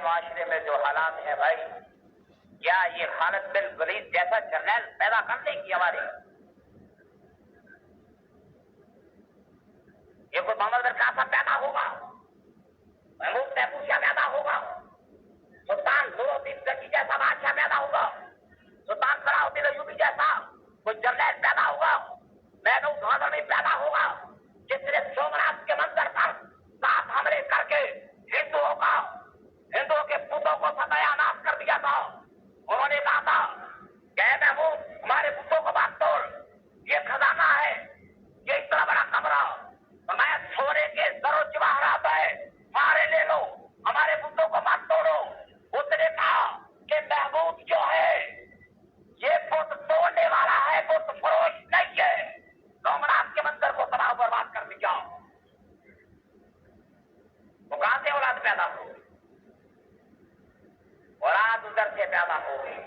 معاشرے میں جو حالات ہیں بھائی، کیا یہ خالد بن ولید جیسا جرنیل پیدا کرنے کی ہماری یہ کوئی محمد بن قاسم پیدا ہوگا، محمود تیموریہ پیدا ہوگا، سلطان نور الدین گنجی جیسا بادشاہ پیدا ہوگا، سلطان صلاح الدین ایوبی جیسا کوئی جرنیل پیدا ہوگا، محمود غزنوی پیدا ہوگا جس نے سومناتھ کے منظر پر 7 حملے کر کے ہندوؤں کے بتوں کو ستیہ ناش کر دیا تھا۔ انہوں نے کہا تھا کہ اے محمود ہمارے بتوں کو مت توڑ، یہ خزانہ ہے، یہ اتنا بڑا کمرہ میں سونے کے زر و جواہرات ہے، سارے لے لو، ہمارے بتوں کو مت توڑو۔ اس نے کہا کہ محمود جو ہے یہ بت توڑنے والا ہے، بت فروش نہیں ہے، سومناتھ کے منظر کو تباہ و برباد کر دیا۔ وہ کہاں سے اولاد پیدا ہو؟ اولاد ادھر سے پیدا ہو گئی،